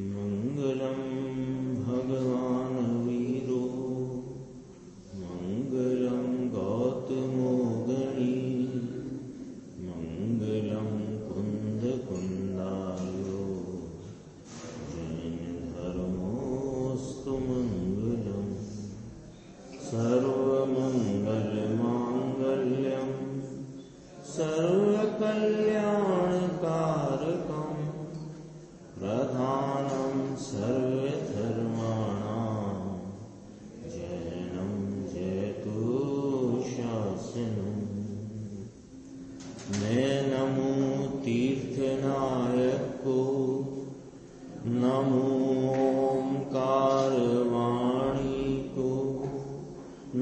मंगलम भगवान वीरो मंगलम गौतमो गणी मंगलम कुंद कुंदायो जैन धर्मोस्तु मंगलम सर्वमंगल मांगल्यम सर्वकल्याणकारकम प्रधानम सर्वधर्माणां जैनं जयतु शासनम्। मैं नमो तीर्थनायक को, नमो ओंकारवाणी को,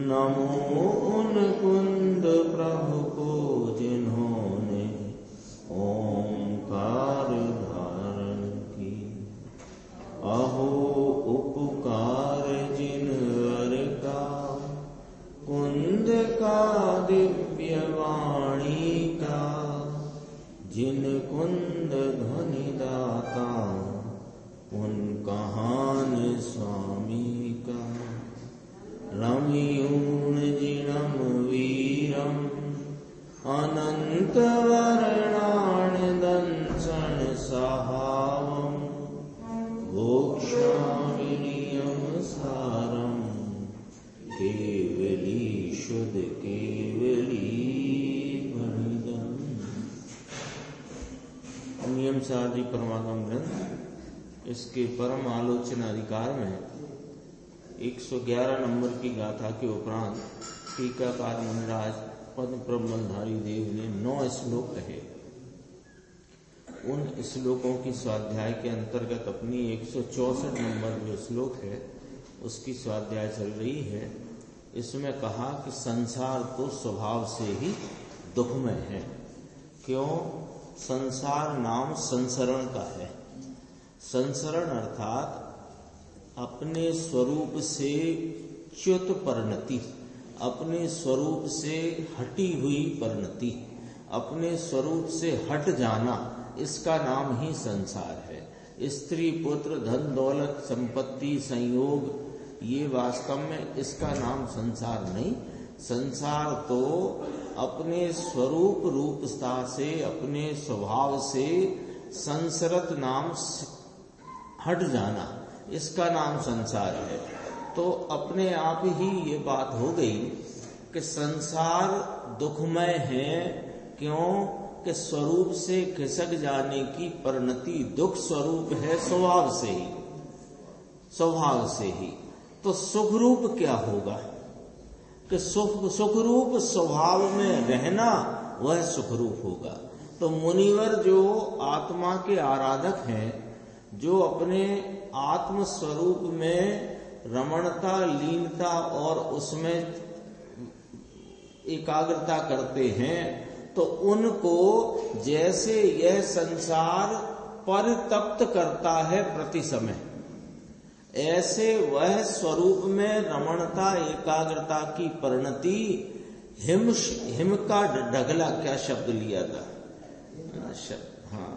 नमो उन कुंद प्रभु को जिन्होंने ओंकार धारण की। अहो उपकार जिन वर का, कुंद का दिव्य वाणी का, जिन कुंद ध्वनि दाता उन कहान स्वामी का। रमयूण जिनम वीरम अनंत वर्णान दंसन सहावम गोक्षामिनियम सारम केवली शुद्ध केवली भणिदम। नियम सारजी परमागम ग्रंथ इसके परम आलोचना अधिकार में 111 नंबर की गाथा के उपरांत टीकाकार मुनिराज पद्म प्रबलधारी देव ने 9 श्लोक कहे। उन श्लोकों की स्वाध्याय के अंतर्गत अपनी 164 नंबर जो श्लोक है उसकी स्वाध्याय चल रही है। इसमें कहा कि संसार तो स्वभाव से ही दुखमय है। क्यों? संसार नाम संसरण का है। संसरण अर्थात अपने स्वरूप से च्युत परिणति, अपने स्वरूप से हटी हुई परिणति, अपने स्वरूप से हट जाना, इसका नाम ही संसार है। स्त्री पुत्र धन दौलत संपत्ति संयोग ये वास्तव में इसका नाम संसार नहीं। संसार तो अपने स्वरूप रूपता से, अपने स्वभाव से संसरत नाम हट जाना, इसका नाम संसार है। तो अपने आप ही ये बात हो गई कि संसार दुखमय है। क्यों? कि स्वरूप से खिसक जाने की परिणति दुख स्वरूप है स्वभाव से ही। तो सुख रूप क्या होगा? कि सुख रूप स्वभाव में रहना वह सुख रूप होगा। तो मुनिवर जो आत्मा के आराधक हैं, जो अपने आत्म स्वरूप में रमणता लीनता और उसमें एकाग्रता करते हैं, तो उनको जैसे यह संसार परितप्त करता है प्रति समय, ऐसे वह स्वरूप में रमणता एकाग्रता की परिणति हिम का ढगला, क्या शब्द लिया था? हाँ,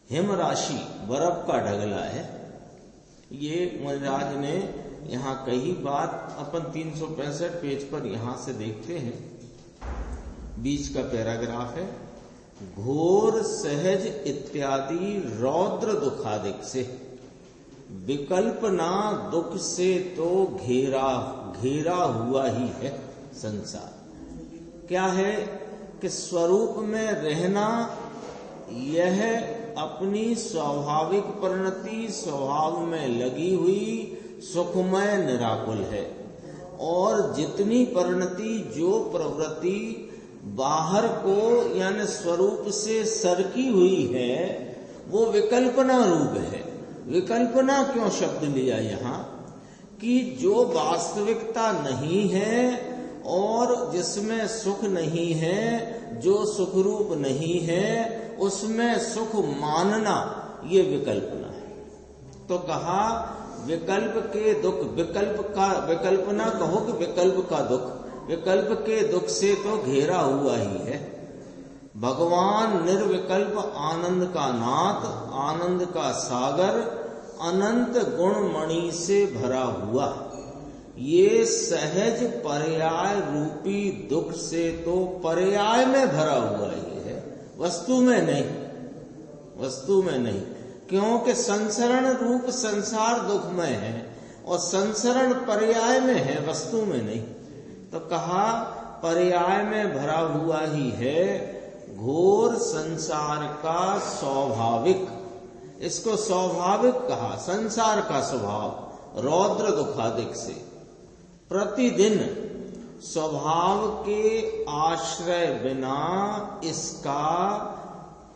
हिम राशि बर्फ का ढगला है। ये मुनिराज ने यहाँ कही बात अपन 365 पेज पर यहाँ से देखते हैं। बीच का पैराग्राफ है, घोर सहज इत्यादि रौद्र दुखादिक से विकल्प ना दुख से तो घेरा हुआ ही है संसार। क्या है कि स्वरूप में रहना यह अपनी स्वाभाविक परिणति, स्वभाव में लगी हुई सुखमय निराकुल है। और जितनी परिणति, जो प्रवृत्ति बाहर को यानी स्वरूप से सरकी हुई है, वो विकल्पना रूप है। विकल्पना क्यों शब्द लिया यहाँ? कि जो वास्तविकता नहीं है और जिसमें सुख नहीं है, जो सुख रूप नहीं है, उसमें सुख मानना, ये विकल्पना है। तो कहा विकल्प के दुख, विकल्पना कहो कि विकल्प का दुख, विकल्प के दुख से तो घेरा हुआ ही है। भगवान निर्विकल्प आनंद का नाथ, आनंद का सागर, अनंत गुणमणि से भरा हुआ, ये सहज पर्याय रूपी दुख से तो पर्याय में भरा हुआ ही है, वस्तु में नहीं, वस्तु में नहीं। क्योंकि संसरण रूप संसार दुख में है और संसरण पर्याय में है, वस्तु में नहीं। तो कहा पर्याय में भरा हुआ ही है घोर संसार का स्वाभाविक, इसको स्वाभाविक कहा, संसार का स्वभाव रौद्र दुखादिक से प्रतिदिन स्वभाव के आश्रय बिना इसका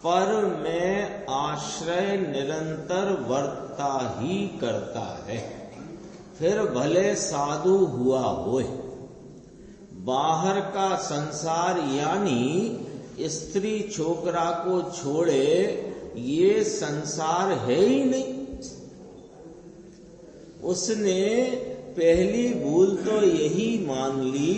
पर में आश्रय निरंतर वर्तता ही करता है। फिर भले साधु हुआ होए। बाहर का संसार यानी स्त्री छोकरा को छोड़े ये संसार है ही नहीं। उसने पहली भूल तो यही मान ली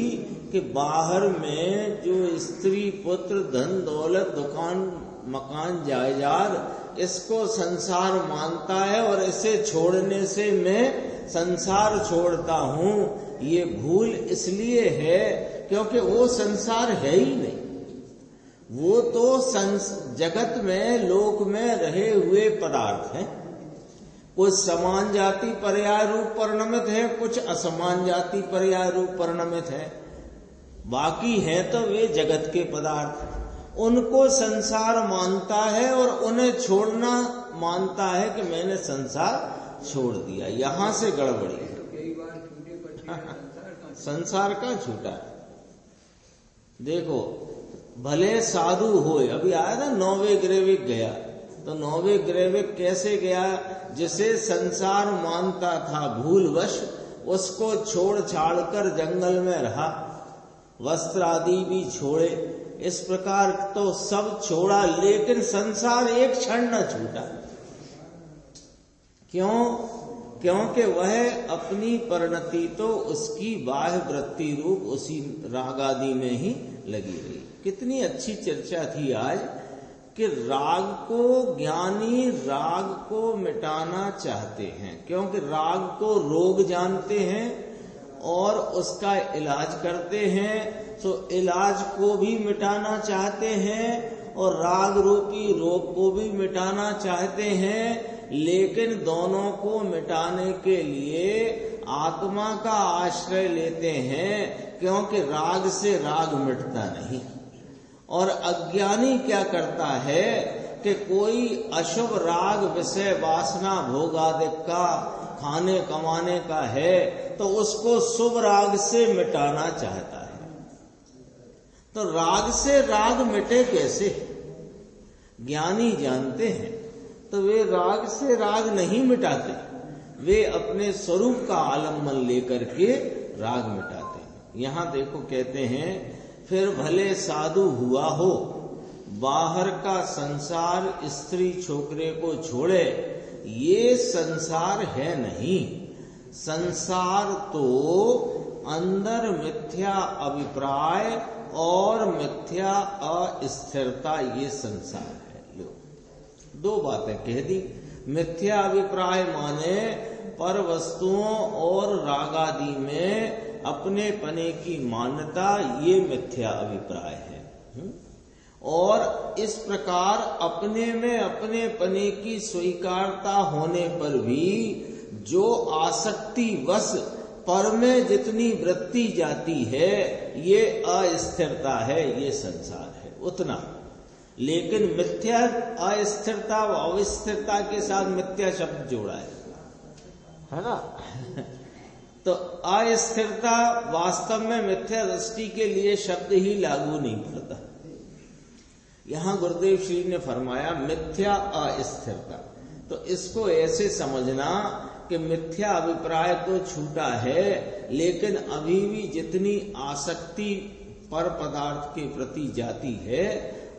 कि बाहर में जो स्त्री पुत्र धन दौलत दुकान मकान जायदाद इसको संसार मानता है और इसे छोड़ने से मैं संसार छोड़ता हूँ, ये भूल इसलिए है क्योंकि वो संसार है ही नहीं। वो तो जगत में लोक में रहे हुए पदार्थ हैं। कुछ समान जाति पर्याय रूप परिणमित है, कुछ असमान जाति पर्याय रूप परिणमित है, बाकी है तो वे जगत के पदार्थ। उनको संसार मानता है और उन्हें छोड़ना मानता है कि मैंने संसार छोड़ दिया। यहां से गड़बड़ी है। संसार का झूठा। देखो भले साधु होए, अभी आया ना नौवे ग्रेविक गया, तो नौवे ग्रेविक कैसे गया? जिसे संसार मानता था भूलवश, उसको छोड़ छाड़ कर जंगल में रहा, वस्त्र आदि भी छोड़े, इस प्रकार तो सब छोड़ा, लेकिन संसार एक क्षण न छूटा। क्यों? क्योंकि वह अपनी परिणति तो उसकी बाह्य वृत्ति रूप उसी राग आदि में ही लगी रही। कितनी अच्छी चर्चा थी आज कि राग को, ज्ञानी राग को मिटाना चाहते हैं, क्योंकि राग को रोग जानते हैं और उसका इलाज करते हैं। तो इलाज को भी मिटाना चाहते हैं और राग रूपी रोग को भी मिटाना चाहते हैं, लेकिन दोनों को मिटाने के लिए आत्मा का आश्रय लेते हैं, क्योंकि राग से राग मिटता नहीं। और अज्ञानी क्या करता है कि कोई अशुभ राग विषय वासना भोगादिक का खाने कमाने का है तो उसको शुभ राग से मिटाना चाहता है। तो राग से राग मिटे कैसे? ज्ञानी जानते हैं, तो वे राग से राग नहीं मिटाते, वे अपने स्वरूप का आलम्बन लेकर के राग मिटाते हैं। यहां देखो कहते हैं फिर भले साधु हुआ हो, बाहर का संसार स्त्री छोकरे को छोड़े, ये संसार है नहीं। संसार तो अंदर मिथ्या अभिप्राय और मिथ्या अस्थिरता, ये संसार है। लो दो बातें कह दी। मिथ्या अभिप्राय माने पर वस्तुओं और रागादि में अपने पने की मान्यता, ये मिथ्या अभिप्राय है। और इस प्रकार अपने में अपने पने की स्वीकारता होने पर भी जो आसक्ति वश पर में जितनी वृत्ति जाती है, ये अस्थिरता है, ये संसार है उतना। लेकिन मिथ्या अस्थिरता व अविस्थिरता के साथ मिथ्या शब्द जोड़ा है ना। तो अस्थिरता वास्तव में मिथ्या दृष्टि के लिए शब्द ही लागू नहीं पड़ता। यहां गुरुदेव श्री ने फरमाया मिथ्या अस्थिरता, तो इसको ऐसे समझना कि मिथ्या अभिप्राय तो छूटा है, लेकिन अभी भी जितनी आसक्ति पर पदार्थ के प्रति जाती है,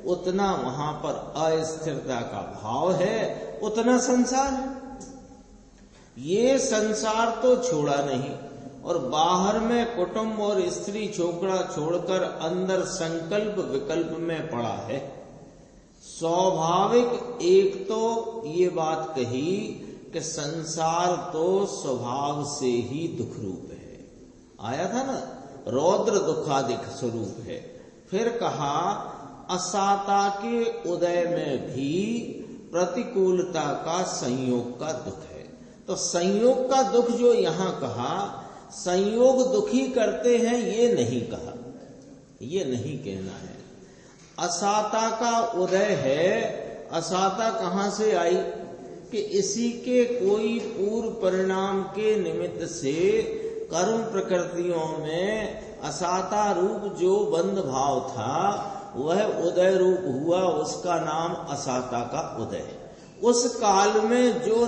उतना वहां पर अस्थिरता का भाव है, उतना संसार है। ये संसार तो छोड़ा नहीं और बाहर में कुटुंब और स्त्री छोकरा छोड़कर अंदर संकल्प विकल्प में पड़ा है। स्वाभाविक एक तो ये बात कही कि संसार तो स्वभाव से ही दुख रूप है, आया था ना, रौद्र दुखादिक स्वरूप है। फिर कहा असाता के उदय में भी प्रतिकूलता का संयोग का दुख है। तो संयोग का दुख जो यहां कहा, संयोग दुखी करते हैं ये नहीं कहा, ये नहीं कहना है। असाता का उदय है, असाता कहां से आई कि इसी के कोई पूर्व परिणाम के निमित्त से कर्म प्रकृतियों में असाता रूप जो बंध भाव था वह उदय रूप हुआ, उसका नाम असाता का उदय। उस काल में जो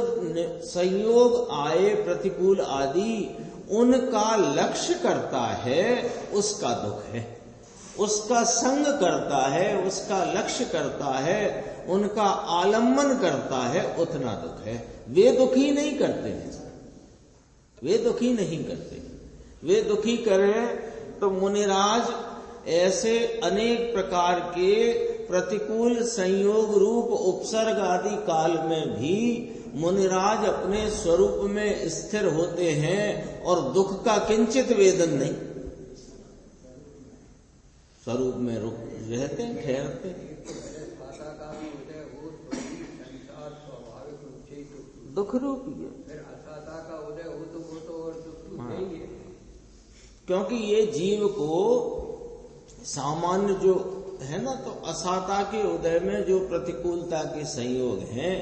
संयोग आए प्रतिकूल आदि उनका लक्ष्य करता है उसका दुख है, उसका संग करता है, उसका लक्ष्य करता है, उनका आलम्बन करता है, उतना दुख है। वे दुखी नहीं करते हैं, वे दुखी नहीं करते। वे दुखी करें तो मुनिराज ऐसे अनेक प्रकार के प्रतिकूल संयोग रूप उपसर्ग आदि काल में भी मुनिराज अपने स्वरूप में स्थिर होते हैं और दुख का किंचित वेदन नहीं, स्वरूप में रुक रहते हैं, ठहरते हैं। दुख रूप ही है, क्योंकि ये जीव को सामान्य जो है ना, तो असाता के उदय में जो प्रतिकूलता के संयोग हैं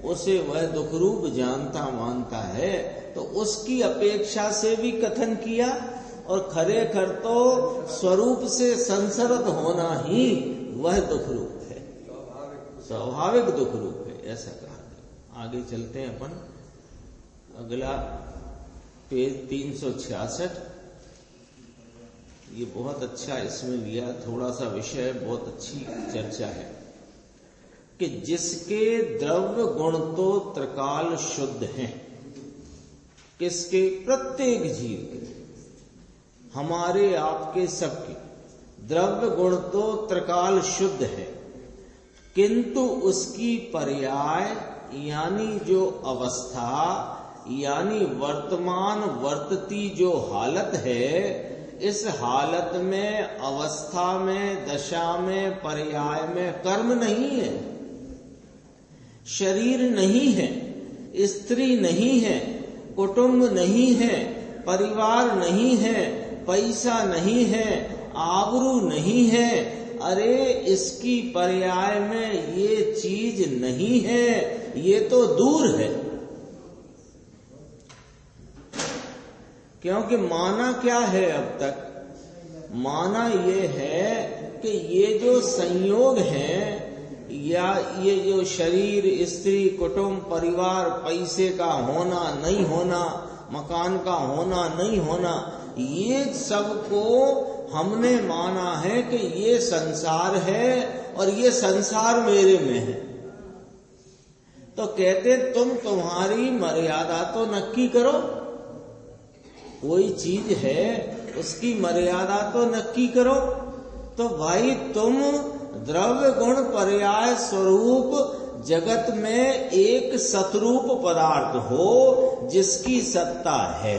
उसे वह दुख रूप जानता मानता है, तो उसकी अपेक्षा से भी कथन किया। और खरे कर तो स्वरूप से संसर्ग होना ही वह दुख रूप है, स्वाभाविक दुख रूप है, ऐसा कहा। आगे चलते हैं अपन, अगला पेज 366। ये बहुत अच्छा इसमें लिया, थोड़ा सा विषय बहुत अच्छी चर्चा है कि जिसके द्रव्य गुण तो त्रिकाल शुद्ध हैं, किसके? प्रत्येक जीव के, हमारे आपके सबके द्रव्य गुण तो त्रिकाल शुद्ध है, किंतु उसकी पर्याय यानी जो अवस्था यानी वर्तमान वर्तती जो हालत है, इस हालत में, अवस्था में, दशा में, पर्याय में कर्म नहीं है, शरीर नहीं है, स्त्री नहीं है, कुटुंब नहीं है, परिवार नहीं है, पैसा नहीं है, आबरू नहीं है। अरे इसकी पर्याय में ये चीज नहीं है, ये तो दूर है। क्योंकि माना क्या है अब तक? माना ये है कि ये जो संयोग हैं या ये जो शरीर, स्त्री, कुटुंब, परिवार, पैसे का होना नहीं होना, मकान का होना नहीं होना, ये सबको हमने माना है कि ये संसार है और ये संसार मेरे में है। तो कहते तुम्हारी मर्यादा तो नक्की करो, कोई चीज है उसकी मर्यादा तो नक्की करो। तो भाई तुम द्रव्य गुण पर्याय स्वरूप जगत में एक सतरूप पदार्थ हो जिसकी सत्ता है,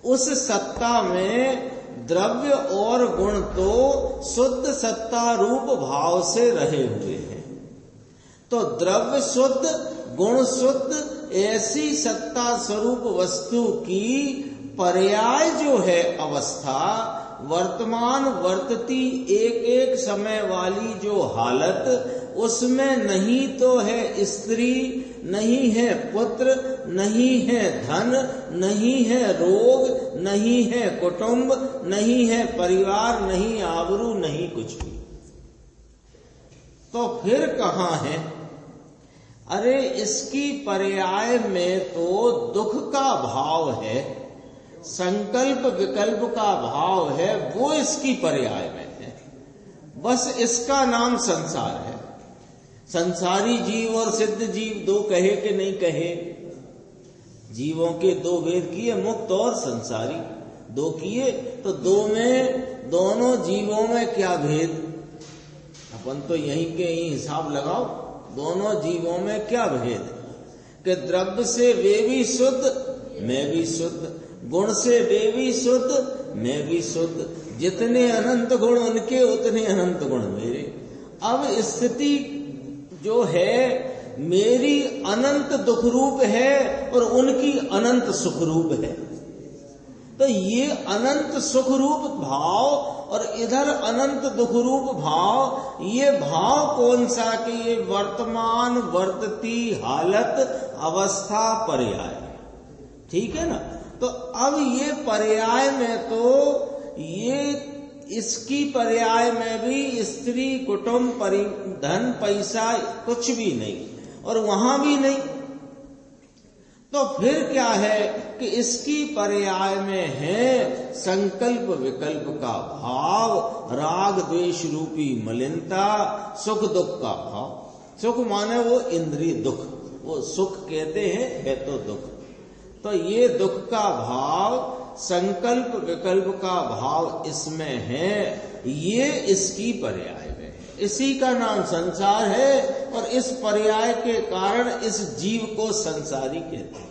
उस सत्ता में द्रव्य और गुण तो शुद्ध सत्ता रूप भाव से रहे हुए हैं। तो द्रव्य शुद्ध, गुण शुद्ध, ऐसी सत्ता स्वरूप वस्तु की पर्याय जो है अवस्था, वर्तमान वर्तती एक एक समय वाली जो हालत, उसमें नहीं तो है स्त्री, नहीं है पुत्र, नहीं है धन, नहीं है रोग, नहीं है कुटुंब, नहीं है परिवार, नहीं आबरू, नहीं कुछ भी। तो फिर कहाँ है? अरे इसकी पर्याय में तो दुख का भाव है, संकल्प विकल्प का भाव है, वो इसकी पर्याय में है। बस इसका नाम संसार है। संसारी जीव और सिद्ध जीव दो कहे कि नहीं कहे? जीवों के दो भेद किए, मुक्त और संसारी, दो किए, तो दो में दोनों जीवों में क्या भेद? अपन तो यहीं के ही हिसाब लगाओ, दोनों जीवों में क्या भेद? कि द्रव्य से वे भी शुद्ध, मैं भी शुद्ध, गुण से वे भी शुद्ध, मैं भी शुद्ध, जितने अनंत गुण उनके उतने अनंत गुण मेरे। अब स्थिति जो है मेरी अनंत दुख रूप है और उनकी अनंत सुख रूप है। तो ये अनंत सुख रूप भाव और इधर अनंत दुख रूप भाव, ये भाव कौन सा? कि ये वर्तमान वर्तती हालत अवस्था पर्याय, ठीक है ना। तो अब ये पर्याय में तो ये इसकी पर्याय में भी स्त्री कुटुंब धन पैसा कुछ भी नहीं और वहां भी नहीं, तो फिर क्या है कि इसकी पर्याय में है संकल्प विकल्प का भाव, राग द्वेष रूपी मलिनता, सुख दुख का भाव। सुख माने वो इंद्रिय दुख, वो सुख कहते हैं, है तो दुख। तो ये दुख का भाव, संकल्प विकल्प का भाव इसमें है, ये इसकी पर्याय में है। इसी का नाम संसार है और इस पर्याय के कारण इस जीव को संसारी कहते हैं।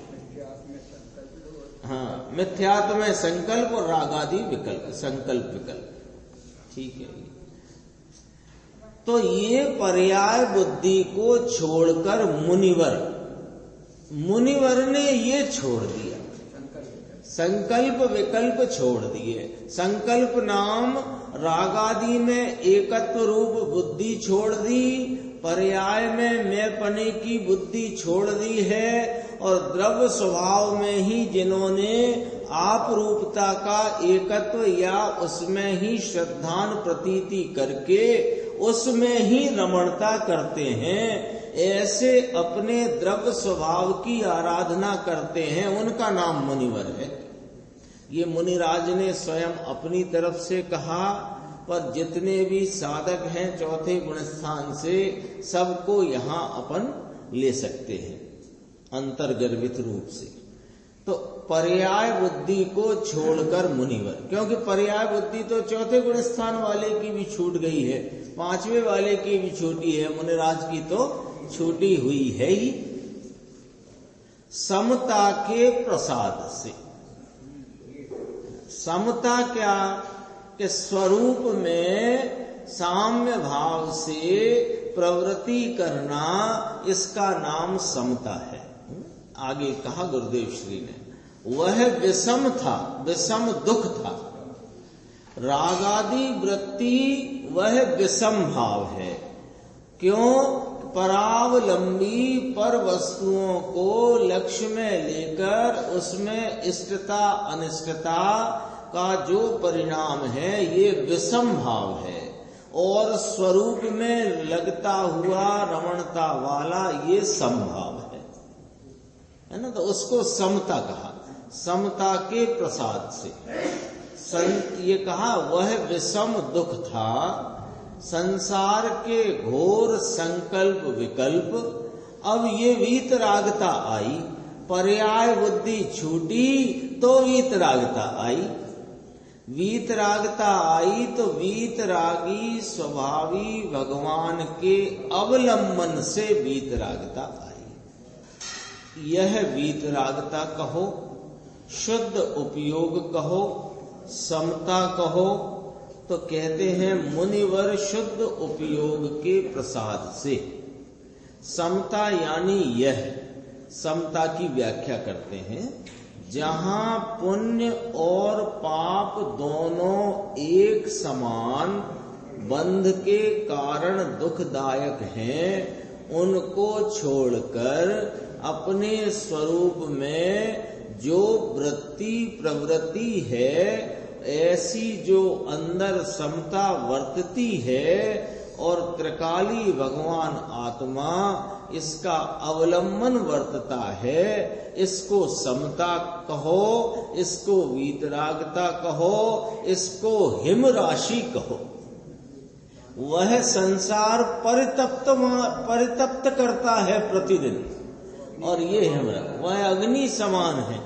हाँ, मिथ्यात्व में संकल्प और रागादि विकल्प, संकल्प विकल्प, ठीक है। तो ये पर्याय बुद्धि को छोड़कर मुनिवर ने ये छोड़ दिया, संकल्प विकल्प छोड़ दिए। संकल्प नाम रागादि में एकत्व रूप बुद्धि छोड़ दी, पर्याय में मैंपने की बुद्धि छोड़ दी है, और द्रव्य स्वभाव में ही जिन्होंने आप रूपता का एकत्व या उसमें ही श्रद्धान प्रतीति करके उसमें ही रमणता करते हैं, ऐसे अपने द्रव्य स्वभाव की आराधना करते हैं, उनका नाम मुनिवर है। ये मुनिराज ने स्वयं अपनी तरफ से कहा, पर जितने भी साधक हैं चौथे गुण स्थान से, सबको यहाँ अपन ले सकते हैं अंतर्गर्भित रूप से। तो पर्याय बुद्धि को छोड़कर मुनिवर, क्योंकि पर्याय बुद्धि तो चौथे गुण स्थान वाले की भी छूट गई है, पांचवे वाले की भी छूटी है, मुनिराज की तो छूटी हुई है ही। समता के प्रसाद से, समता क्या कि स्वरूप में साम्य भाव से प्रवृत्ति करना, इसका नाम समता है। आगे कहा गुरुदेव श्री ने, वह विषम था, विषम दुख था। रागादि वृत्ति वह विषम भाव है। क्यों? परावलंबी पर वस्तुओं को लक्ष्य में लेकर उसमें इष्टता अनिष्टता का जो परिणाम है, ये विषम भाव है। और स्वरूप में लगता हुआ रमणता वाला ये समभाव है ना। तो उसको समता कहा, समता के प्रसाद से। ये कहा वह विषम दुख था, संसार के घोर संकल्प विकल्प। अब ये वीतरागता आई, पर्याय बुद्धि छूटी तो वीतरागता आई। वीतरागता आई तो वीतरागी स्वभावी भगवान के अवलंबन से वीतरागता आई। यह वीतरागता कहो, शुद्ध उपयोग कहो, समता कहो, तो कहते हैं मुनिवर शुद्ध उपयोग के प्रसाद से। समता यानी यह, समता की व्याख्या करते हैं, जहां पुण्य और पाप दोनों एक समान बंध के कारण दुखदायक हैं, उनको छोड़कर अपने स्वरूप में जो वृत्ति प्रवृत्ति है, ऐसी जो अंदर समता वर्तती है, और त्रिकाली भगवान आत्मा इसका अवलंबन वर्तता है, इसको समता कहो, इसको वीतरागता कहो, इसको हिम राशि कहो। वह संसार परितप्त करता है प्रतिदिन, और ये हिमराज वह अग्नि समान है।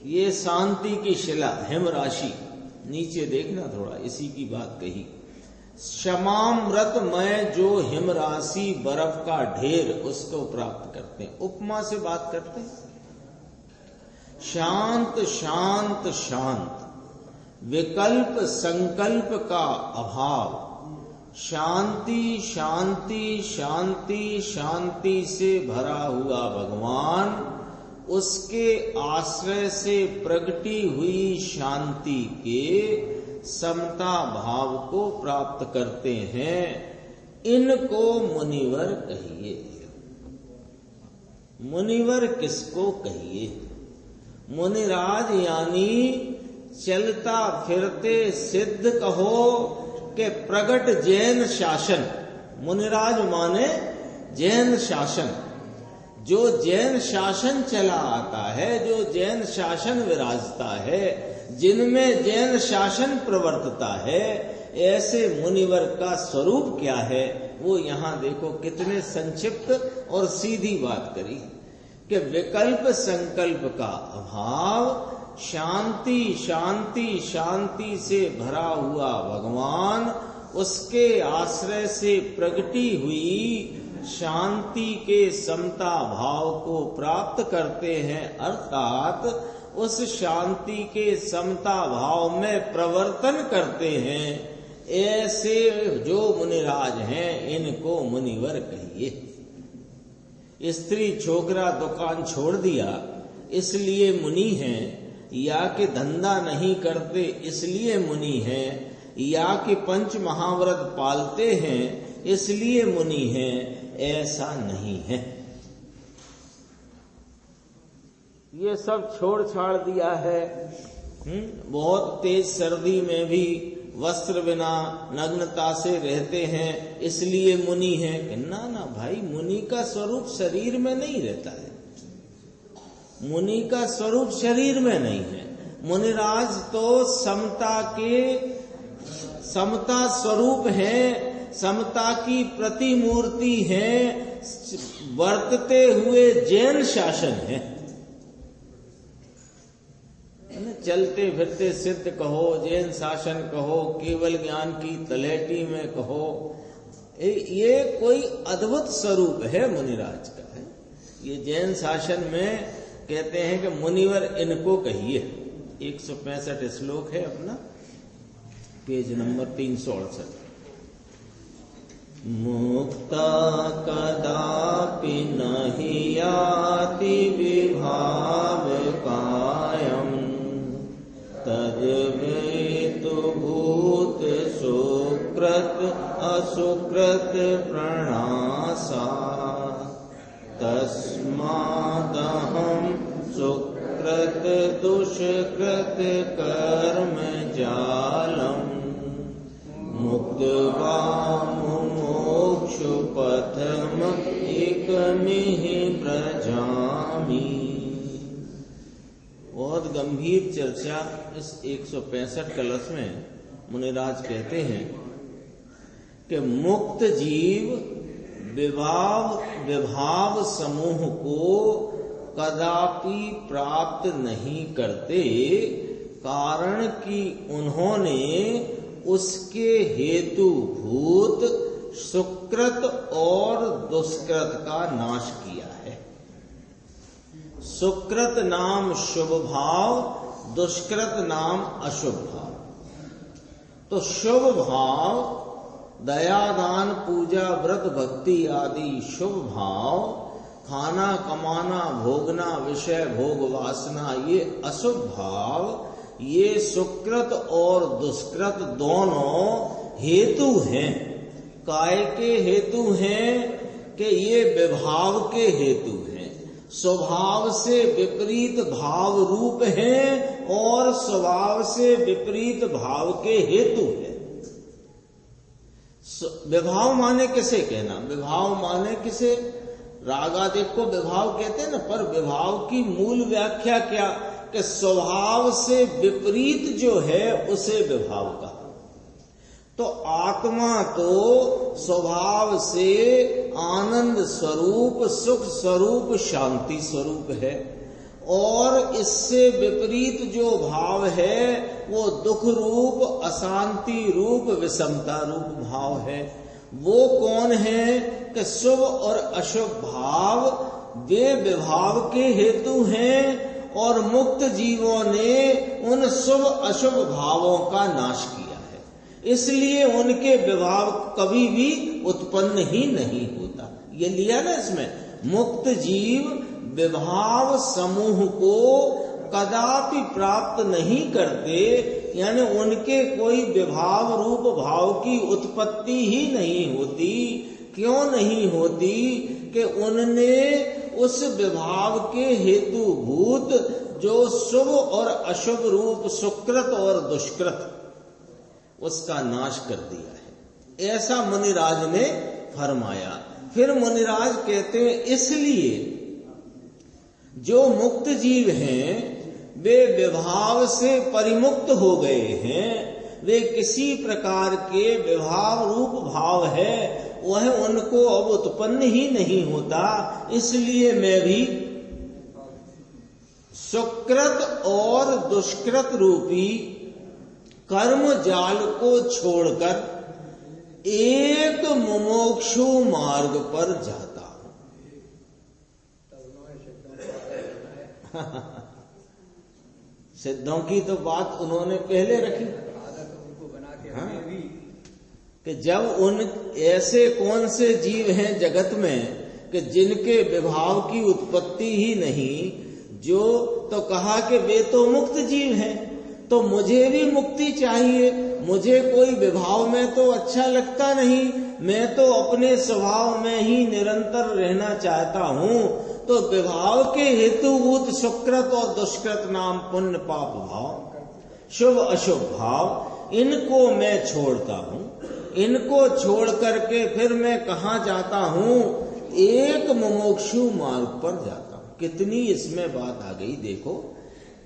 ये शांति की शिला हिम राशि, नीचे देखना थोड़ा, इसी की बात कही। क्षमामृत में जो हिम राशि बर्फ का ढेर उसको प्राप्त करते हैं, उपमा से बात करते हैं। शांत शांत शांत, विकल्प संकल्प का अभाव, शांति शांति शांति शांति से भरा हुआ भगवान, उसके आश्रय से प्रगटी हुई शांति के समता भाव को प्राप्त करते हैं। इनको मुनिवर कहिए। मुनिवर किसको कहिए? मुनिराज यानी चलता फिरते सिद्ध कहो के प्रगट जैन शासन। मुनिराज माने जैन शासन, जो जैन शासन चला आता है, जो जैन शासन विराजता है, जिनमें जैन शासन प्रवर्तता है, ऐसे मुनिवर का स्वरूप क्या है वो यहाँ देखो कितने संक्षिप्त और सीधी बात करी कि विकल्प संकल्प का अभाव, शांति शांति शांति से भरा हुआ भगवान, उसके आश्रय से प्रगटी हुई शांति के समता भाव को प्राप्त करते हैं, अर्थात उस शांति के समता भाव में प्रवर्तन करते हैं। ऐसे जो मुनिराज हैं इनको मुनिवर कहिए। स्त्री छोकरा दुकान छोड़ दिया इसलिए मुनि हैं, या कि धंधा नहीं करते इसलिए मुनि हैं, या कि पंच महाव्रत पालते हैं इसलिए मुनि हैं, ऐसा नहीं है। ये सब छोड़ छाड़ दिया है। बहुत तेज सर्दी में भी वस्त्र बिना नग्नता से रहते हैं इसलिए मुनि हैं। ना ना भाई, मुनि का स्वरूप शरीर में नहीं रहता है। मुनि का स्वरूप शरीर में नहीं है। मुनिराज तो समता स्वरूप है, समता की प्रतिमूर्ति है, वर्तते हुए जैन शासन है। चलते फिरते सिद्ध कहो, जैन शासन कहो, केवल ज्ञान की तलहटी में कहो, ये कोई अद्भुत स्वरूप है मुनिराज का है। ये जैन शासन में कहते हैं कि मुनिवर इनको कहिए। 165 श्लोक है अपना, पेज नंबर 368। मुक्ता कदापि नहि याति विभाव कायम, तद्वेतु भूत सुकृत असुकृत प्रणासा, तस्मादहं सुकृत दुष्कृत कर्म जालम, मुक्त्वा मुमुक्षु पथम एकमिह व्रजामि। बहुत गंभीर चर्चा इस 165 कलश में मुनिराज कहते हैं कि मुक्त जीव विभाव समूह को कदापि प्राप्त नहीं करते, कारण कि उन्होंने उसके हेतुभूत सुकृत और दुष्कृत का नाश किया है। सुकृत नाम शुभ भाव, दुष्कृत नाम अशुभ भाव। तो शुभ भाव दया दान पूजा व्रत भक्ति आदि शुभ भाव, खाना कमाना भोगना विषय भोग वासना ये अशुभ भाव, ये सुकृत और दुष्कृत दोनों हेतु हैं। काय के हेतु हैं कि ये विभाव के हेतु हैं, स्वभाव से विपरीत भाव रूप हैं और स्वभाव से विपरीत भाव के हेतु हैं। विभाव माने किसे कहना? विभाव माने किसे? राग आदि को विभाव कहते हैं ना, पर विभाव की मूल व्याख्या क्या? कि स्वभाव से विपरीत जो है उसे विभाव कहा। तो आत्मा तो स्वभाव से आनंद स्वरूप, सुख स्वरूप, शांति स्वरूप है, और इससे विपरीत जो भाव है वो दुख रूप, अशांति रूप, विषमता रूप भाव है। वो कौन है कि शुभ और अशुभ भाव वे विभाव के हेतु हैं, और मुक्त जीवों ने उन शुभ अशुभ भावों का नाश किया है, इसलिए उनके विभाव कभी भी उत्पन्न ही नहीं होता। ये लिया ना इसमें, मुक्त जीव विभाव समूह को कदापि प्राप्त नहीं करते, यानी उनके कोई विभाव रूप भाव की उत्पत्ति ही नहीं होती। क्यों नहीं होती? कि उनने उस विभाव के हेतुभूत जो शुभ और अशुभ रूप सुकृत और दुष्कृत, उसका नाश कर दिया है। ऐसा मुनिराज ने फरमाया। फिर मुनिराज कहते हैं इसलिए जो मुक्त जीव हैं वे विभाव से परिमुक्त हो गए हैं, वे किसी प्रकार के विभाव रूप भाव है वह उनको अब उत्पन्न ही नहीं होता। इसलिए मैं भी सुकृत और दुष्कृत रूपी कर्म जाल को छोड़कर एक मुमुक्षु मार्ग पर जाता हूं। सिद्धों की तो बात उन्होंने पहले रखी। हाँ? कि जब उन ऐसे कौन से जीव हैं जगत में कि जिनके विभाव की उत्पत्ति ही नहीं, जो तो कहा कि वे तो मुक्त जीव हैं, तो मुझे भी मुक्ति चाहिए। मुझे कोई विभाव में तो अच्छा लगता नहीं, मैं तो अपने स्वभाव में ही निरंतर रहना चाहता हूँ। तो विभाव के हेतुभूत सुकृत और दुष्कृत नाम पुण्य पाप भाव, शुभ अशुभ भाव, इनको मैं छोड़ता हूँ। इनको छोड़ करके फिर मैं कहाँ जाता हूँ? एक मुमुक्षु मार्ग पर जाता हूँ। कितनी इसमें बात आ गई देखो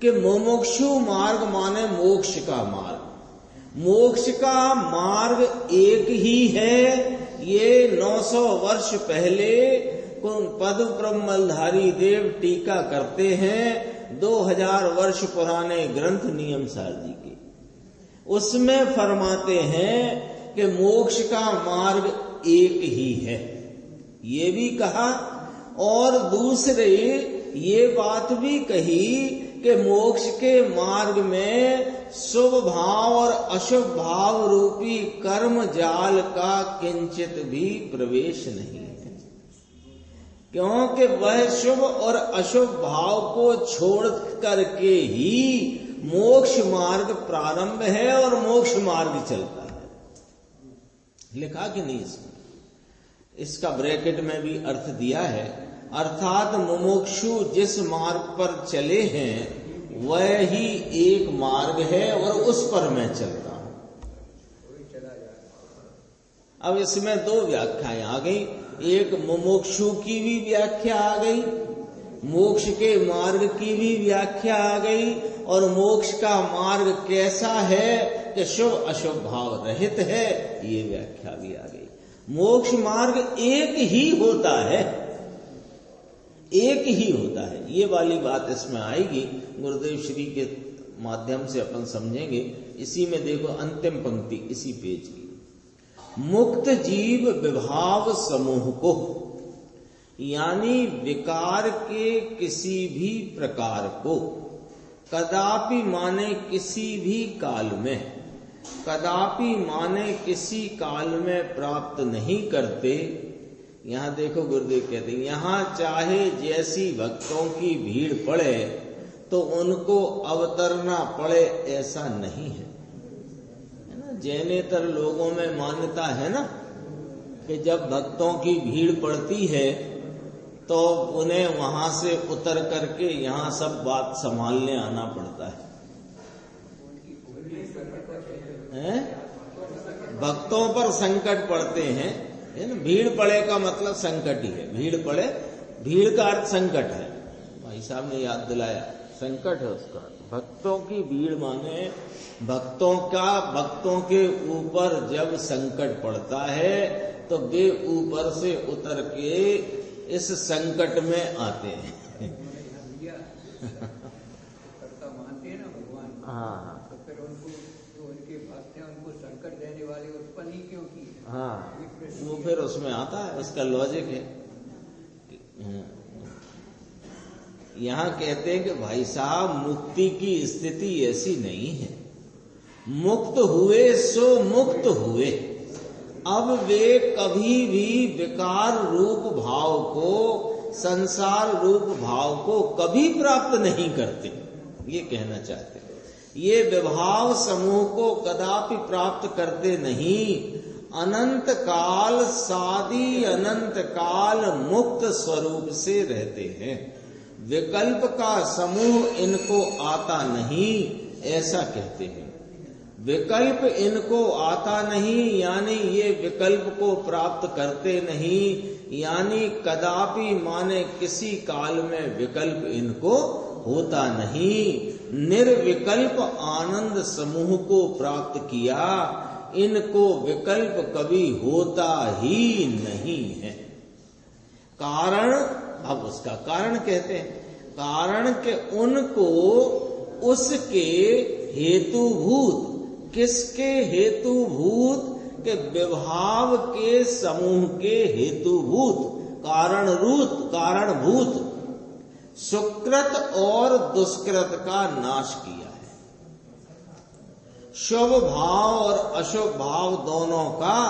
कि मुमुक्षु मार्ग माने मोक्ष का मार्ग। मोक्ष का मार्ग एक ही है। ये 900 वर्ष पहले पद ब्रह्मधारी देव टीका करते हैं 2000 वर्ष पुराने ग्रंथ नियम सार जी के। उसमें फरमाते हैं कि मोक्ष का मार्ग एक ही है, ये भी कहा। और दूसरे ये बात भी कही कि मोक्ष के मार्ग में शुभ भाव और अशुभ भाव रूपी कर्म जाल का किंचित भी प्रवेश नहीं है, क्योंकि वह शुभ और अशुभ भाव को छोड़ करके ही मोक्ष मार्ग प्रारंभ है और मोक्ष मार्ग चलता है। लिखा कि नहीं इसमें? इसका ब्रैकेट में भी अर्थ दिया है। अर्थात मुमुक्षु जिस मार्ग पर चले हैं वह ही एक मार्ग है और उस पर मैं चलता हूं। अब इसमें दो व्याख्याएं आ गई। एक मुमुक्षु की भी व्याख्या आ गई, मोक्ष के मार्ग की भी व्याख्या आ गई, और मोक्ष का मार्ग कैसा है कि शुभ अशुभ भाव रहित है, ये व्याख्या भी आ गई। मोक्ष मार्ग एक ही होता है, एक ही होता है। ये वाली बात इसमें आएगी, गुरुदेव श्री के माध्यम से अपन समझेंगे। इसी में देखो अंतिम पंक्ति इसी पेज की, मुक्त जीव विभाव समूह को, यानी विकार के किसी भी प्रकार को कदापि माने किसी भी काल में, कदापि माने किसी काल में प्राप्त नहीं करते। यहाँ देखो गुरुदेव कहते हैं, यहाँ चाहे जैसी भक्तों की भीड़ पड़े तो उनको अवतरना पड़े ऐसा नहीं है ना। जैनेतर लोगों में मान्यता है ना कि जब भक्तों की भीड़ पड़ती है तो उन्हें वहां से उतर करके यहाँ सब बात संभालने आना पड़ता है। भक्तों पर संकट पड़ते हैं, है ना। भीड़ पड़े का मतलब संकट ही है। भीड़ पड़े, भीड़ का अर्थ संकट है। भाई साहब ने याद दिलाया, संकट है उसका। भक्तों की भीड़ माने भक्तों के ऊपर जब संकट पड़ता है तो वे ऊपर से उतर के इस संकट में आते हैं। मानते हैं ना भगवान, हाँ, तो फिर उनको जो उनके भक्त हैं उनको संकट देने वाले उत्पन्न ही क्यों की? हाँ, वो फिर उसमें आता है, उसका लॉजिक है। यहाँ कहते हैं कि भाई साहब मुक्ति की स्थिति ऐसी नहीं है, मुक्त हुए सो मुक्त हुए। अब वे कभी भी विकार रूप भाव को, संसार रूप भाव को कभी प्राप्त नहीं करते, ये कहना चाहते हैं। ये विभाव समूह को कदापि प्राप्त करते नहीं। अनंत काल सादी अनंत काल मुक्त स्वरूप से रहते हैं। विकल्प का समूह इनको आता नहीं, ऐसा कहते हैं। विकल्प इनको आता नहीं यानी ये विकल्प को प्राप्त करते नहीं, यानी कदापि माने किसी काल में विकल्प इनको होता नहीं। निर्विकल्प आनंद समूह को प्राप्त किया, इनको विकल्प कभी होता ही नहीं है। कारण, अब उसका कारण कहते हैं, कारण के उनको उसके हेतुभूत, किसके हेतुभूत के विभाव के समूह के हेतुभूत, कारणभूत सुकृत और दुष्कृत का नाश किया है। शुभ भाव और अशुभ भाव दोनों का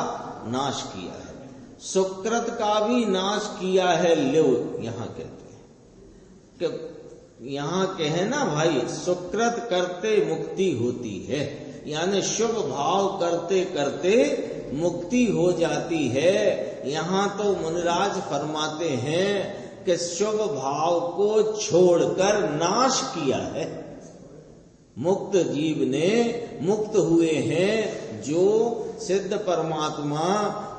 नाश किया है। सुकृत का भी नाश किया है। यहाँ कहते हैं कि यहाँ कहे ना भाई, सुकृत करते मुक्ति होती है, यानी शुभ भाव करते करते मुक्ति हो जाती है। यहाँ तो मुनिराज फरमाते हैं कि शुभ भाव को छोड़कर नाश किया है। मुक्त जीव ने, मुक्त हुए हैं जो सिद्ध परमात्मा,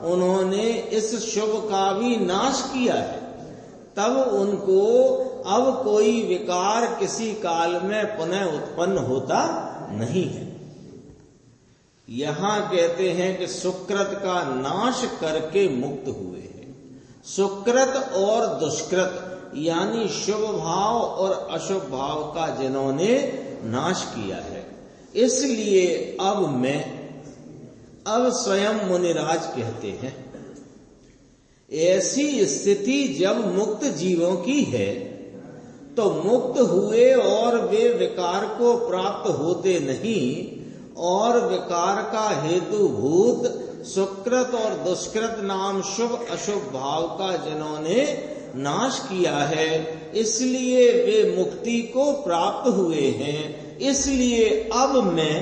उन्होंने इस शुभ का भी नाश किया है। तब उनको अब कोई विकार किसी काल में पुनः उत्पन्न होता नहीं है। यहाँ कहते हैं कि सुकृत का नाश करके मुक्त हुए हैं। सुकृत और दुष्कृत यानी शुभ भाव और अशुभ भाव का जिन्होंने नाश किया है, इसलिए अब स्वयं मुनिराज कहते हैं, ऐसी स्थिति जब मुक्त जीवों की है तो मुक्त हुए और वे विकार को प्राप्त होते नहीं, और विकार का हेतुभूत सुकृत और दुष्कृत नाम शुभ अशुभ भाव का जिन्होंने नाश किया है, इसलिए वे मुक्ति को प्राप्त हुए हैं। इसलिए अब मैं,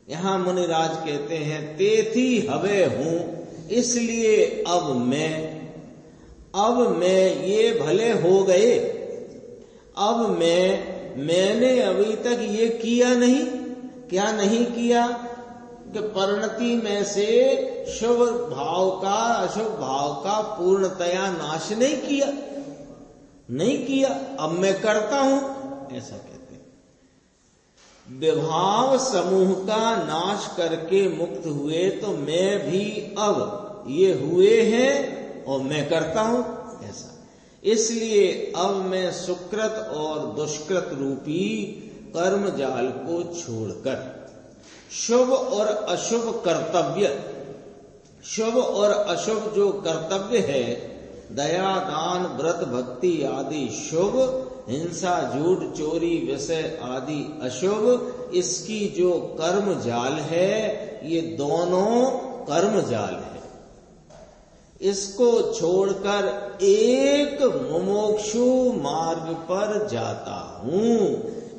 यहां मुनिराज कहते हैं, तेथी हवे हूं, इसलिए अब मैं ये भले हो गए। अब मैंने अभी तक ये किया नहीं, क्या नहीं किया कि परिणति में से शुभ भाव का अशुभ भाव का पूर्णतया नाश नहीं किया। अब मैं करता हूं, ऐसा कहते हैं। विभाव समूह का नाश करके मुक्त हुए तो मैं भी अब ये हुए हैं और मैं करता हूं, ऐसा। इसलिए अब मैं सुकृत और दुष्कृत रूपी कर्म जाल को छोड़कर शुभ और अशुभ कर्तव्य, शुभ और अशुभ जो कर्तव्य है, दया दान व्रत भक्ति आदि शुभ, हिंसा झूठ चोरी विषय आदि अशुभ, इसकी जो कर्म जाल है, ये दोनों कर्म जाल है। इसको छोड़कर एक मुमुक्षु मार्ग पर जाता हूं।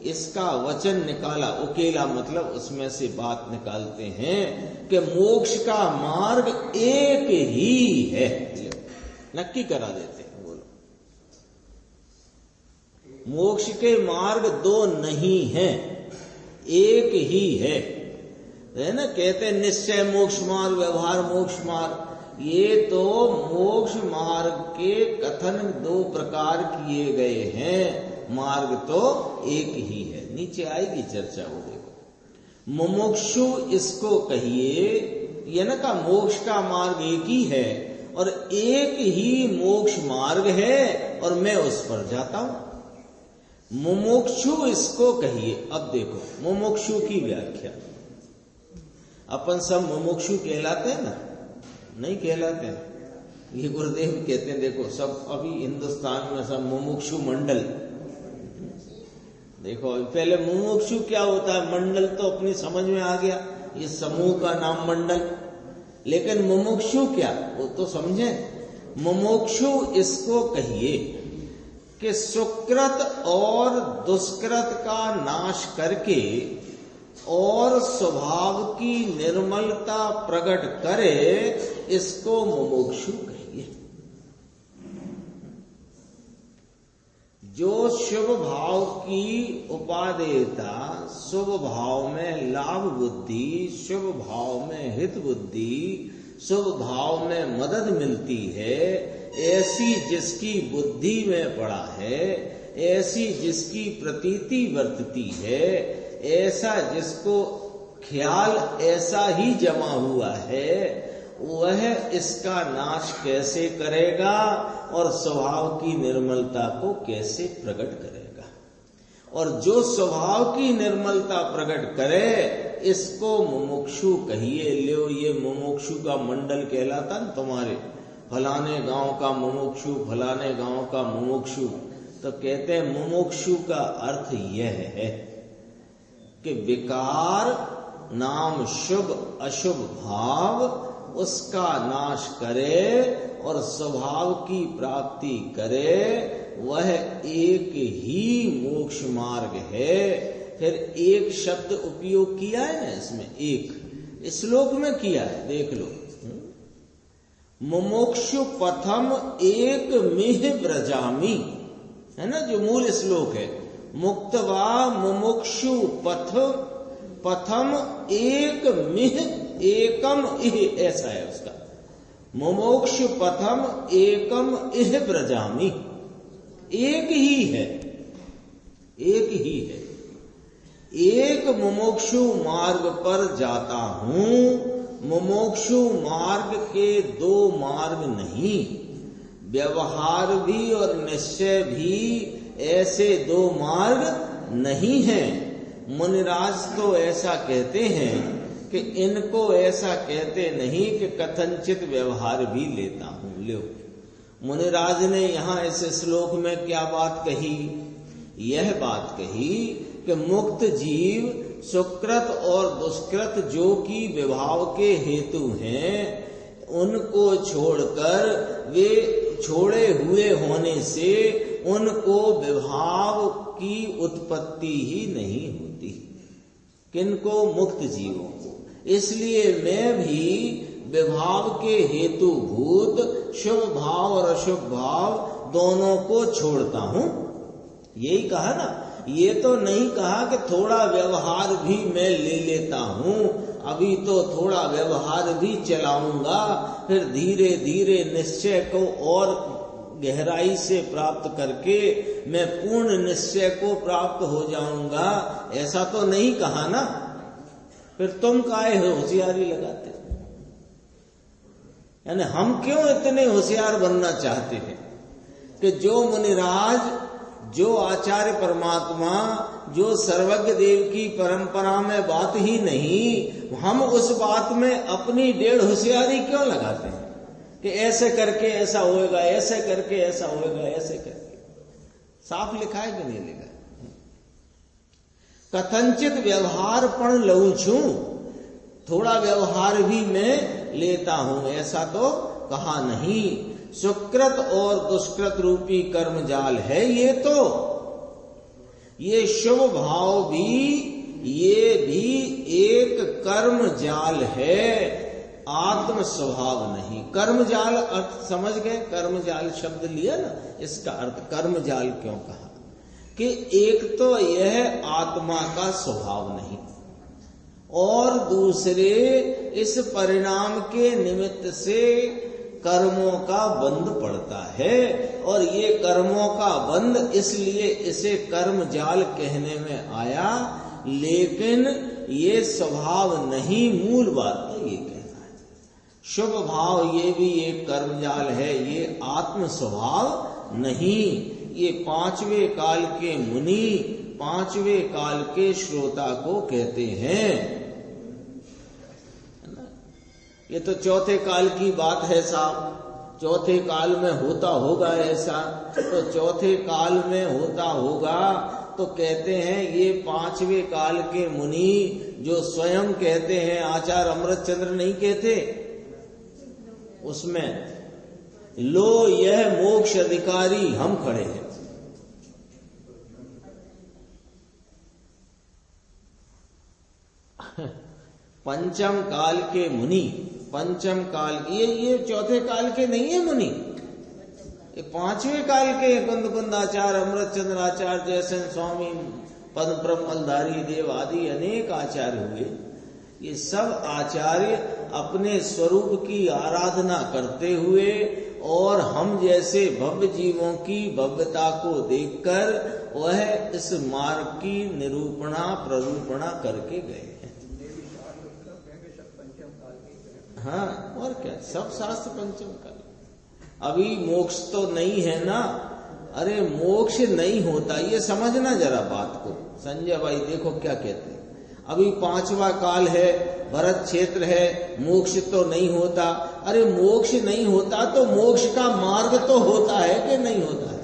इसका वचन निकाला, उकेला मतलब उसमें से बात निकालते हैं कि मोक्ष का मार्ग एक ही है। नक्की करा देते हैं, बोलो। मोक्ष के मार्ग दो नहीं हैं, एक ही है ना। कहते हैं निश्चय मोक्ष मार्ग, व्यवहार मोक्ष मार्ग। ये तो मोक्ष मार्ग के कथन दो प्रकार किए गए हैं। मार्ग तो एक ही है। नीचे आएगी चर्चा, वो देखो। मुमुक्षु इसको कहिए, ये न का मोक्ष का मार्ग एक ही है और एक ही मोक्ष मार्ग है और मैं उस पर जाता हूं। मुमुक्षु इसको कहिए। अब देखो मुमुक्षु की व्याख्या। अपन सब मुमुक्षु कहलाते हैं ना? नहीं कहलाते हैं। ये गुरुदेव कहते हैं देखो सब अभी हिंदुस्तान में सब मुमुक्षु मंडल। देखो पहले मुमुक्षु क्या होता है, मंडल तो अपनी समझ में आ गया, ये समूह का नाम मंडल। लेकिन मुमुक्षु क्या, वो तो समझे। मुमुक्षु इसको कहिए कि सुकृत और दुष्कृत का नाश करके और स्वभाव की निर्मलता प्रकट करे, इसको मुमुक्षु कहिए। जो शुभ भाव की उपादेयता, शुभ भाव में लाभ बुद्धि, शुभ भाव में हित बुद्धि, शुभ भाव में मदद मिलती है, ऐसी जिसकी बुद्धि में पड़ा है, ऐसी जिसकी प्रतीति वर्तती है, ऐसा जिसको ख्याल ऐसा ही जमा हुआ है, वह इसका नाश कैसे करेगा और स्वभाव की निर्मलता को कैसे प्रकट करेगा। और जो स्वभाव की निर्मलता प्रकट करे, इसको मुमुक्षु कहिए। लो ये मुमुक्षु का मंडल कहलाता न तुम्हारे, फलाने गांव का मुमुक्षु, फलाने गांव का मुमुक्षु। तो कहते हैं मुमुक्षु का अर्थ यह है कि विकार नाम शुभ अशुभ भाव उसका नाश करे और स्वभाव की प्राप्ति करे, वह एक ही मोक्ष मार्ग है। फिर एक शब्द उपयोग किया है ना इसमें, एक श्लोक में किया है, देख लो। मुमुक्षु पथम एक मिह व्रजामि, है ना जो मूल श्लोक है। मुक्तवा मुमुक्षु पथम एक मिह एकम इह, ऐसा है उसका। मुमुक्षु पथम एकम इह व्रजामि, एक ही है, एक ही है। एक मुमुक्षु मार्ग पर जाता हूं। मुमुक्षु मार्ग के दो मार्ग नहीं, व्यवहार भी और निश्चय भी ऐसे दो मार्ग नहीं हैं। मुनिराज तो ऐसा कहते हैं कि इनको ऐसा कहते नहीं कि कथनचित व्यवहार भी लेता हूं। लो मुनिराज ने यहां इस श्लोक में क्या बात कही? यह बात कही कि मुक्त जीव सुकृत और दुष्कृत जो कि विभाव के हेतु हैं, उनको छोड़कर, वे छोड़े हुए होने से उनको विभाव की उत्पत्ति ही नहीं होती। किनको? मुक्त जीवों को। इसलिए मैं भी विभाव के हेतु भूत शुभ भाव और अशुभ भाव दोनों को छोड़ता हूं। यही कहा ना, ये तो नहीं कहा कि थोड़ा व्यवहार भी मैं ले लेता हूं, अभी तो थोड़ा व्यवहार भी चलाऊंगा, फिर धीरे धीरे निश्चय को और गहराई से प्राप्त करके मैं पूर्ण निश्चय को प्राप्त हो जाऊंगा, ऐसा तो नहीं कहा ना। फिर तुम काहे होशियारी लगाते? यानी हम क्यों इतने होशियार बनना चाहते हैं कि जो मुनिराज, जो आचार्य परमात्मा, जो सर्वज्ञ देव की परंपरा में बात ही नहीं, हम उस बात में अपनी डेढ़ होशियारी क्यों लगाते हैं कि ऐसे करके ऐसा होएगा, ऐसे करके ऐसा होएगा, ऐसे करके। साफ लिखा है कि नहीं लिखा? कथनचित व्यवहार पण लऊ छू, थोड़ा व्यवहार भी मैं लेता हूं, ऐसा तो कहा नहीं। सुकृत और दुष्कृत रूपी कर्म जाल है ये शुभ भाव भी, ये भी एक कर्म जाल है, आत्म स्वभाव नहीं। कर्म जाल अर्थ समझ गए? कर्म जाल शब्द लिया ना, इसका अर्थ कर्म जाल क्यों कहा कि एक तो यह आत्मा का स्वभाव नहीं, और दूसरे इस परिणाम के निमित्त से कर्मों का बंध पड़ता है। और ये कर्मों का बंध इसलिए इसे कर्म जाल कहने में आया, लेकिन ये स्वभाव नहीं, मूल बात तो ये कहना है। शुभ भाव ये भी एक कर्म जाल है, ये आत्म स्वभाव नहीं। ये पांचवे काल के मुनि, पांचवे काल के श्रोता को कहते हैं। ये तो चौथे काल की बात है साहब, चौथे काल में होता होगा ऐसा, तो चौथे काल में होता होगा तो कहते हैं ये पांचवे काल के मुनि जो स्वयं कहते हैं, आचार्य अमृतचंद्र नहीं कहते उसमें, लो यह मोक्ष अधिकारी हम खड़े हैं। पंचम काल के मुनि, पंचम काल, ये चौथे काल के नहीं है मुनि, ये पांचवें काल के कुंद आचार्य, अमृतचंद्र आचार्य, जयसेन स्वामी, पद्म ब्रह्मलधारी देव आदि अनेक आचार्य हुए। ये सब आचार्य अपने स्वरूप की आराधना करते हुए और हम जैसे भव्य जीवों की भव्यता को देखकर वह इस मार्ग की निरूपणा प्ररूपणा करके गए हैं। हाँ, और क्या, सब शास्त्र पंचम काल। अभी मोक्ष तो नहीं है ना, अरे मोक्ष नहीं होता, ये समझना जरा बात को। संजय भाई देखो क्या कहते हैं, अभी पांचवा काल है, भरत क्षेत्र है, मोक्ष तो नहीं होता। अरे मोक्ष नहीं होता तो मोक्ष का मार्ग तो होता है कि नहीं होता है?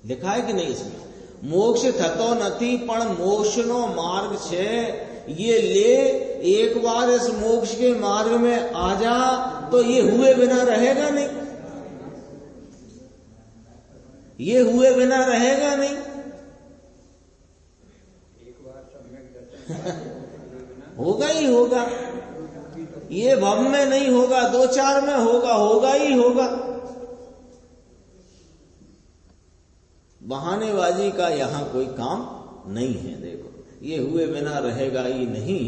लिखा है कि नहीं इसमें? मोक्ष थतो नथी पण मोक्षनो मार्ग छे, ये ले, एक बार इस मोक्ष के मार्ग में आ जा तो ये हुए बिना रहेगा नहीं, ये हुए बिना रहेगा नहीं। होगा ही होगा, ये भव में नहीं होगा, दो चार में होगा, होगा ही होगा। बहानेबाजी का यहां कोई काम नहीं है। देखो ये हुए बिना रहेगा ही नहीं।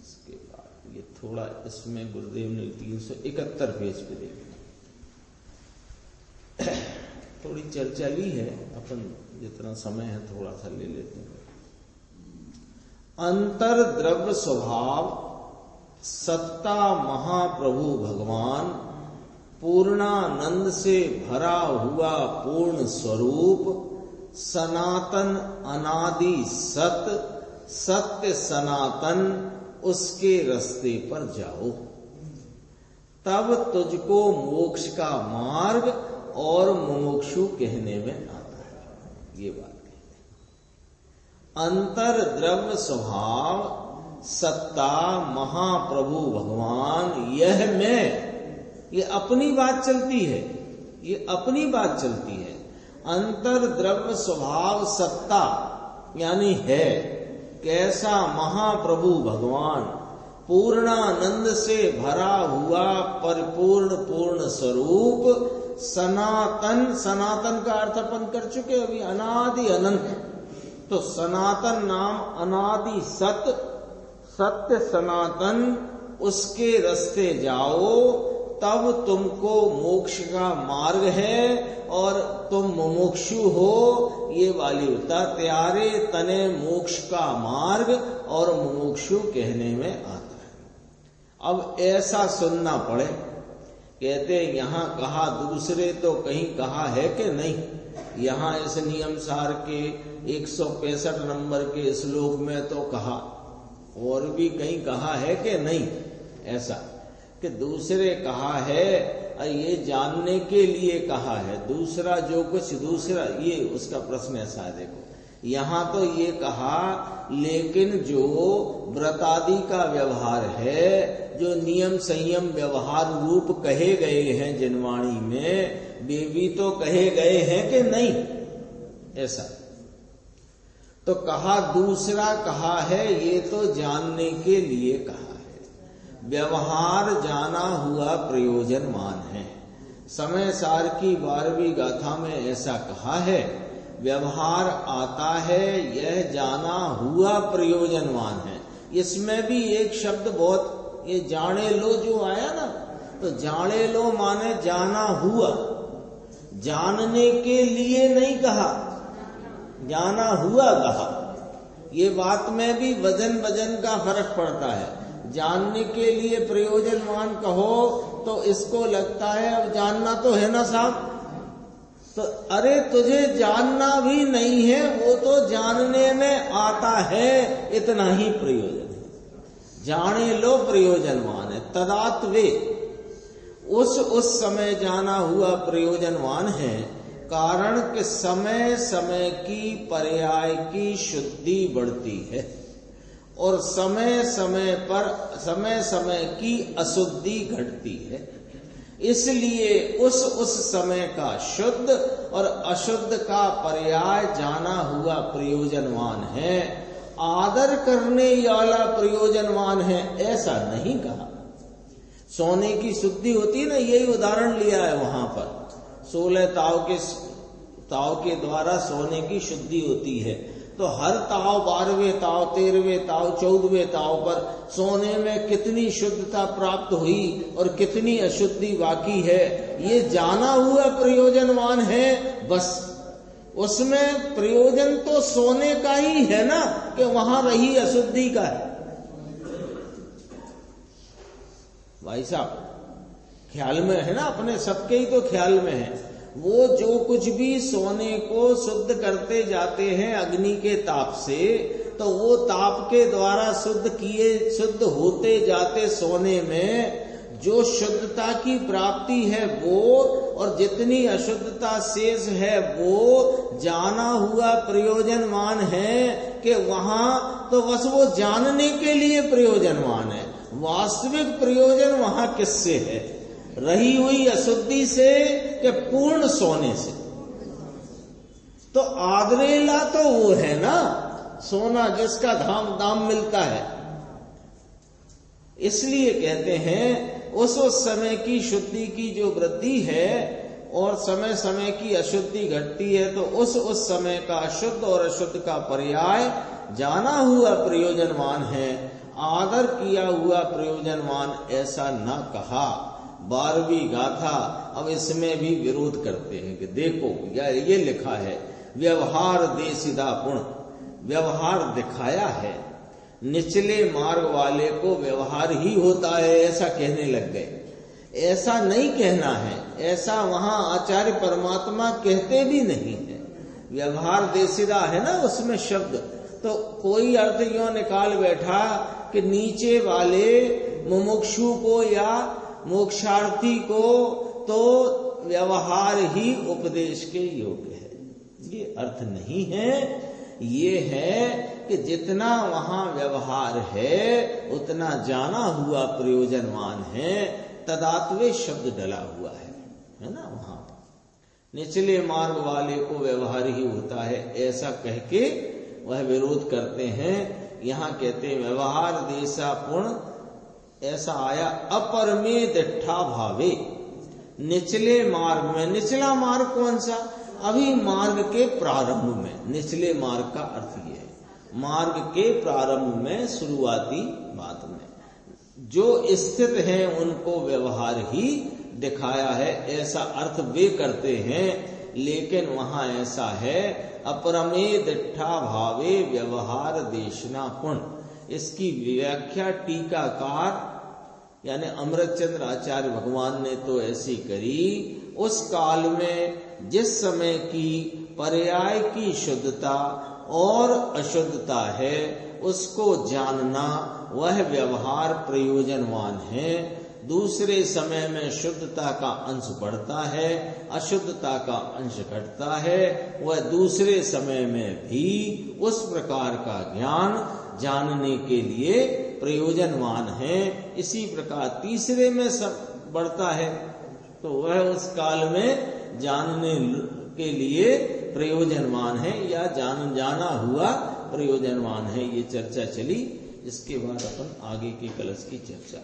इसके बाद ये थोड़ा इसमें गुरुदेव ने 371 पेज पे देखा, थोड़ी चर्चा ली है, अपन जितना समय है थोड़ा सा ले लेते हैं। अंतर द्रव्य स्वभाव सत्ता महाप्रभु भगवान, पूर्णानंद से भरा हुआ पूर्ण स्वरूप, सनातन अनादि सत्य, सत्य सनातन, उसके रास्ते पर जाओ, तब तुझको मोक्ष का मार्ग और मुमुक्षु कहने में आता है। ये बात अंतर द्रव्य स्वभाव सत्ता महाप्रभु भगवान, यह मैं, ये अपनी बात चलती है, ये अपनी बात चलती है। अंतर द्रव्य स्वभाव सत्ता यानी है, कैसा? महाप्रभु भगवान, पूर्णानंद से भरा हुआ परिपूर्ण पूर्ण स्वरूप, सनातन, सनातन का अर्थ अपन कर चुके अभी, अनादि अनंत, तो सनातन नाम अनादि सत्य, सत्य सनातन, उसके रास्ते जाओ तब तुमको मोक्ष का मार्ग है और तुम मुमुक्षु हो। ये वाली होता त्यारे तने मोक्ष का मार्ग और मुमुक्षु कहने में आता है। अब ऐसा सुनना पड़े, कहते यहाँ कहा, दूसरे तो कहीं कहा है कि नहीं? यहाँ इस नियम सार के 165 नंबर के श्लोक में तो कहा, और भी कहीं कहा है कि नहीं? ऐसा कि दूसरे कहा है, ये जानने के लिए कहा है, दूसरा जो कुछ दूसरा, ये उसका प्रश्न ऐसा है। देखो यहाँ तो ये कहा, लेकिन जो व्रतादि का व्यवहार है, जो नियम संयम व्यवहार रूप कहे गए हैं जिनवाणी में, वे भी तो कहे गए हैं कि नहीं? ऐसा तो कहा, दूसरा कहा है, ये तो जानने के लिए कहा है। व्यवहार जाना हुआ प्रयोजनमान है। समय सार की 12वीं गाथा में ऐसा कहा है, व्यवहार आता है, यह जाना हुआ प्रयोजनवान है। इसमें भी एक शब्द बहुत ये जाने लो जो आया ना, तो जाने लो माने जाना हुआ, जानने के लिए नहीं कहा, जाना हुआ कहा। ये बात में भी वजन का फर्क पड़ता है। जानने के लिए प्रयोजनवान कहो तो इसको लगता है अब जानना तो है ना साहब, तो अरे तुझे जानना भी नहीं है, वो तो जानने में आता है, इतना ही प्रयोजन है। जाने लो प्रयोजनवान है, तदात्वे उस समय जाना हुआ प्रयोजनवान है, कारण कि समय समय की पर्याय की शुद्धि बढ़ती है और समय समय की अशुद्धि घटती है। इसलिए उस समय का शुद्ध और अशुद्ध का पर्याय जाना हुआ प्रयोजनवान है, आदर करने वाला प्रयोजनवान है, ऐसा नहीं कहा। सोने की शुद्धि होती है ना, यही उदाहरण लिया है वहां पर। 16 ताव के द्वारा सोने की शुद्धि होती है, तो हर ताव 12वें ताव 13वें ताव 14वें ताव पर सोने में कितनी शुद्धता प्राप्त हुई और कितनी अशुद्धि बाकी है, ये जाना हुआ प्रयोजनवान है। बस उसमें प्रयोजन तो सोने का ही है ना, कि वहां रही अशुद्धि का है। भाई साहब ख्याल में है ना, अपने सबके ही तो ख्याल में है। वो जो कुछ भी सोने को शुद्ध करते जाते हैं अग्नि के ताप से, तो वो ताप के द्वारा शुद्ध होते जाते सोने में जो शुद्धता की प्राप्ति है वो, और जितनी अशुद्धता शेष है वो जाना हुआ प्रयोजनवान है, कि वहां तो बस वो जानने के लिए प्रयोजनवान है। वास्तविक प्रयोजन वहां किससे है? रही हुई अशुद्धि से कि पूर्ण सोने से? तो आदरेला तो वो है ना, सोना जिसका दाम मिलता है। इसलिए कहते हैं उस समय की शुद्धि की जो वृद्धि है और समय समय की अशुद्धि घटती है, तो उस समय का शुद्ध और अशुद्ध का पर्याय जाना हुआ प्रयोजनवान है, आदर किया हुआ प्रयोजनवान ऐसा न कहा। 12वीं गाथा अब इसमें भी विरोध करते हैं कि देखो ये लिखा है व्यवहार देसिदा पुण्य, व्यवहार दिखाया है, निचले मार्ग वाले को व्यवहार ही होता है ऐसा कहने लग गए। ऐसा नहीं कहना है, ऐसा वहां आचार्य परमात्मा कहते भी नहीं है। व्यवहार देसिदा है ना उसमें शब्द, तो कोई अर्थ यो निकाल बैठा कि नीचे वाले मुमुक्षु को या मोक्षार्थी को तो व्यवहार ही उपदेश के योग्य है, ये अर्थ नहीं है। ये है कि जितना वहां व्यवहार है उतना जाना हुआ प्रयोजनवान है, तदात्वे शब्द डला हुआ है ना। वहां निचले मार्ग वाले को व्यवहार ही होता है ऐसा कह के वह विरोध करते हैं। यहाँ कहते हैं व्यवहार देसा पुण्य, ऐसा आया अपर में दिट्ठा भावे, निचले मार्ग में। निचला मार्ग कौन सा? अभी मार्ग के प्रारंभ में। निचले मार्ग का अर्थ ये है मार्ग के प्रारंभ में, शुरुआती बात में जो स्थित है उनको व्यवहार ही दिखाया है, ऐसा अर्थ वे करते हैं। लेकिन वहां ऐसा है अपरमे दिट्ठा भावे व्यवहार देशना पुण्य। इसकी व्याख्या टीकाकार यानी अमृतचंद्र आचार्य भगवान ने तो ऐसी करी, उस काल में जिस समय की पर्याय की शुद्धता और अशुद्धता है उसको जानना वह व्यवहार प्रयोजनवान है। दूसरे समय में शुद्धता का अंश बढ़ता है, अशुद्धता का अंश घटता है, वह दूसरे समय में भी उस प्रकार का ज्ञान जानने के लिए प्रयोजनवान है। इसी प्रकार तीसरे में सब बढ़ता है तो वह उस काल में जानने के लिए प्रयोजनवान है या जाना हुआ प्रयोजनवान है। ये चर्चा चली, इसके बाद अपन आगे की कलश की चर्चा